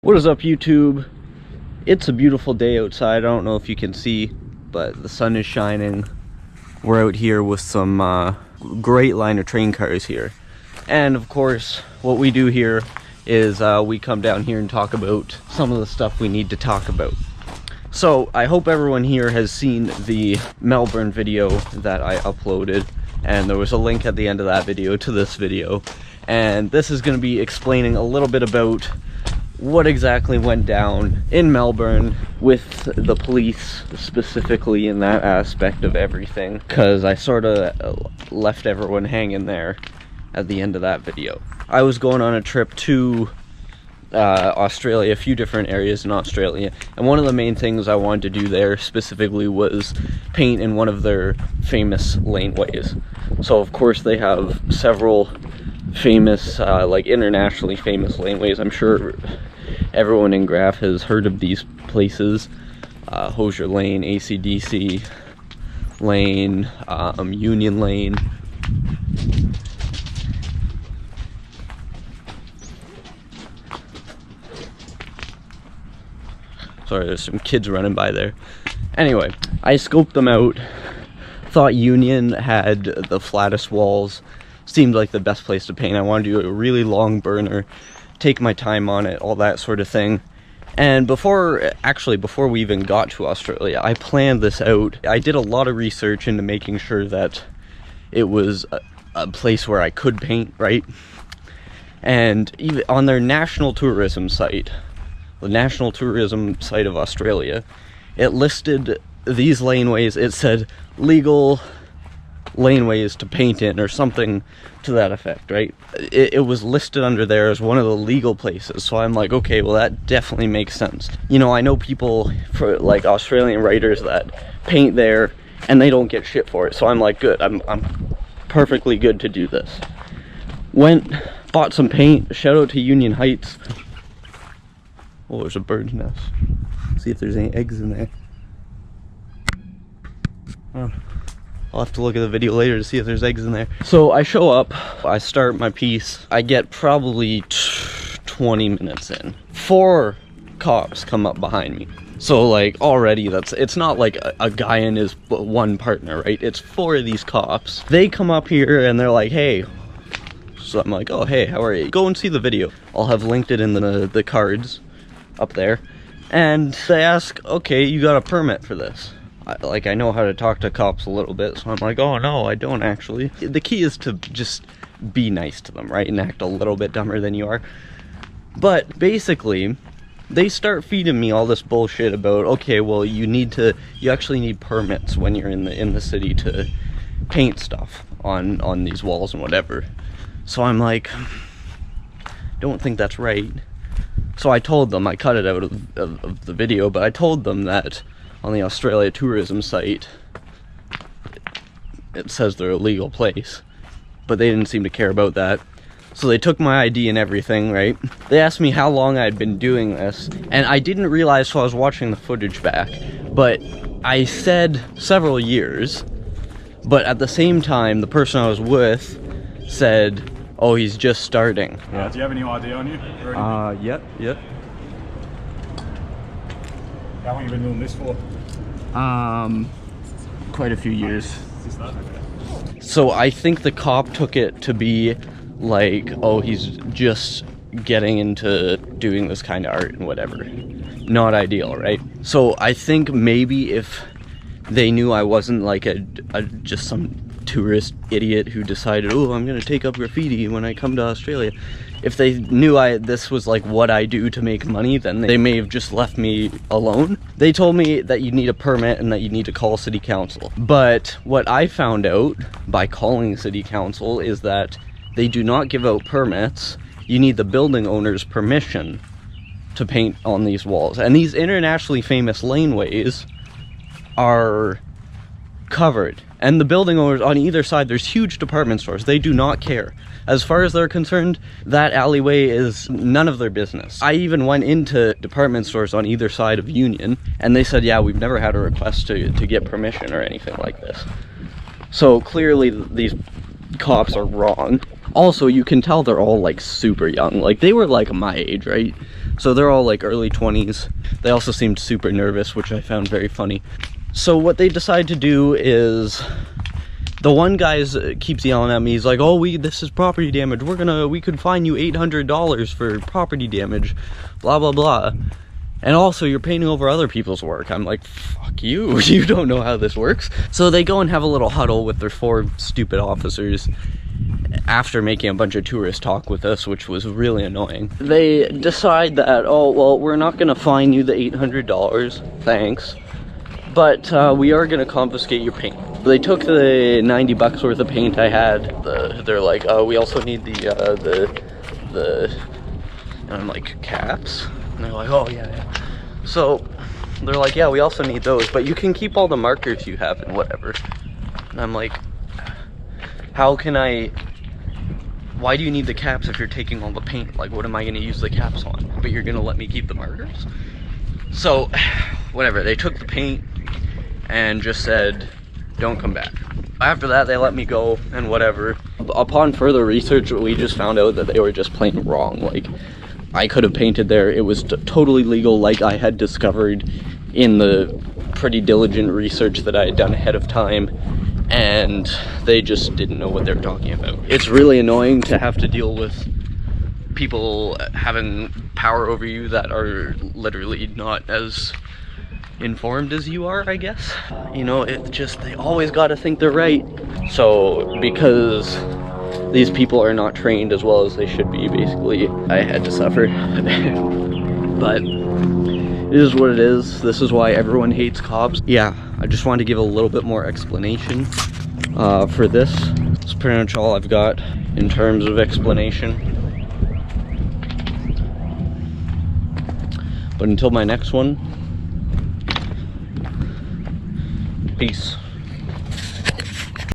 What is up, YouTube? It's a beautiful day outside. I don't know if you can see, but the sun is shining. We're out here with some great line of train cars here. And of course, what we do here is we come down here and talk about some of the stuff we need to talk about. So I hope everyone here has seen the Melbourne video that I uploaded, and there was a link at the end of that video to this video. And this is going to be explaining a little bit about what exactly went down in Melbourne with the police, specifically in that aspect of everything, because I sort of left everyone hanging there at the end of that video. I was going on a trip to Australia, a few different areas in Australia, and one of the main things I wanted to do there specifically was paint in one of their famous laneways. So of course they have several famous, like internationally famous laneways. I'm sure everyone in Graff has heard of these places. Hosier Lane, ACDC Lane, Union Lane. Sorry, there's some kids running by there. Anyway, I scoped them out. Thought Union had the flattest walls. Seemed like the best place to paint. I wanted to do a really long burner, take my time on it, all that sort of thing. And before we even got to Australia, I planned this out. I did a lot of research into making sure that it was a place where I could paint, right? And even on their national tourism site, the national tourism site of Australia, it listed these laneways. It said legal laneways to paint in, or something to that effect, right? It was listed under there as one of the legal places. So I'm like, okay, well that definitely makes sense. You know, I know people, for like Australian writers, that paint there and they don't get shit for it. So I'm like, good, I'm perfectly good to do this. Went, bought some paint. Shout out to Union Heights. Oh, there's a bird's nest. See if there's any eggs in there. Oh. I'll have to look at the video later to see if there's eggs in there. So I show up, I start my piece. I get probably 20 minutes in. 4 cops come up behind me. So like already it's not like a guy and his one partner, right? It's 4 of these cops. They come up here and they're like, hey. So I'm like, oh, hey, how are you? Go and see the video. I'll have linked it in the cards up there. And they ask, okay, you got a permit for this? I know how to talk to cops a little bit, so I'm like, oh no, I don't actually. The key is to just be nice to them, right? And act a little bit dumber than you are. But basically, they start feeding me all this bullshit about, okay, well, you actually need permits when you're in the city to paint stuff on these walls and whatever. So I'm like, don't think that's right. So I told them, I cut it out of the video, but I told them that on the Australia tourism site, it says they're a legal place, but they didn't seem to care about that. So they took my ID and everything, right? They asked me how long I'd been doing this, and I didn't realize, so I was watching the footage back, but I said several years, but at the same time, the person I was with said, oh, he's just starting. Yeah. Do you have any ID on you? Yep. How long have you been doing this for? Quite a few years. So I think the cop took it to be like, oh, he's just getting into doing this kind of art and whatever. Not ideal, right? So I think maybe if they knew I wasn't like just some tourist idiot who decided, oh, I'm gonna take up graffiti when I come to Australia. If they knew this was like what I do to make money, then they may have just left me alone. They told me that you need a permit and that you need to call city council. But what I found out by calling city council is that they do not give out permits. You need the building owner's permission to paint on these walls. And these internationally famous laneways are covered, and the building owners on either side, there's huge department stores, they do not care. As far as they're concerned, that alleyway is none of their business. I even went into department stores on either side of Union, and they said, yeah, we've never had a request to get permission or anything like this. So clearly these cops are wrong. Also, you can tell they're all like super young, like they were like my age, right? So they're all like early 20s. They also seemed super nervous, which I found very funny. So what they decide to do is, the one guy keeps yelling at me. He's like, oh, this is property damage. We could fine you $800 for property damage, blah, blah, blah. And also, you're painting over other people's work. I'm like, fuck you, you don't know how this works. So they go and have a little huddle with their 4 stupid officers after making a bunch of tourists talk with us, which was really annoying. They decide that, oh, well, we're not gonna fine you the $800, thanks, but we are gonna confiscate your paint. They took the 90 bucks worth of paint I had. They're like, we also need the, and I'm like, caps? And they're like, oh yeah. So they're like, yeah, we also need those, but you can keep all the markers you have and whatever. And I'm like, why do you need the caps if you're taking all the paint? Like, what am I gonna use the caps on? But you're gonna let me keep the markers? So, whatever, they took the paint and just said, don't come back. After that, they let me go and whatever. Upon further research, we just found out that they were just plain wrong. Like, I could have painted there. It was totally legal, like I had discovered in the pretty diligent research that I had done ahead of time, and they just didn't know what they were talking about. It's really annoying to have to deal with people having power over you that are literally not as informed as you are, I guess. You know, they always gotta think they're right. So, because these people are not trained as well as they should be, basically, I had to suffer. But it is what it is. This is why everyone hates cops. Yeah, I just wanted to give a little bit more explanation for this. That's pretty much all I've got in terms of explanation. But until my next one, peace.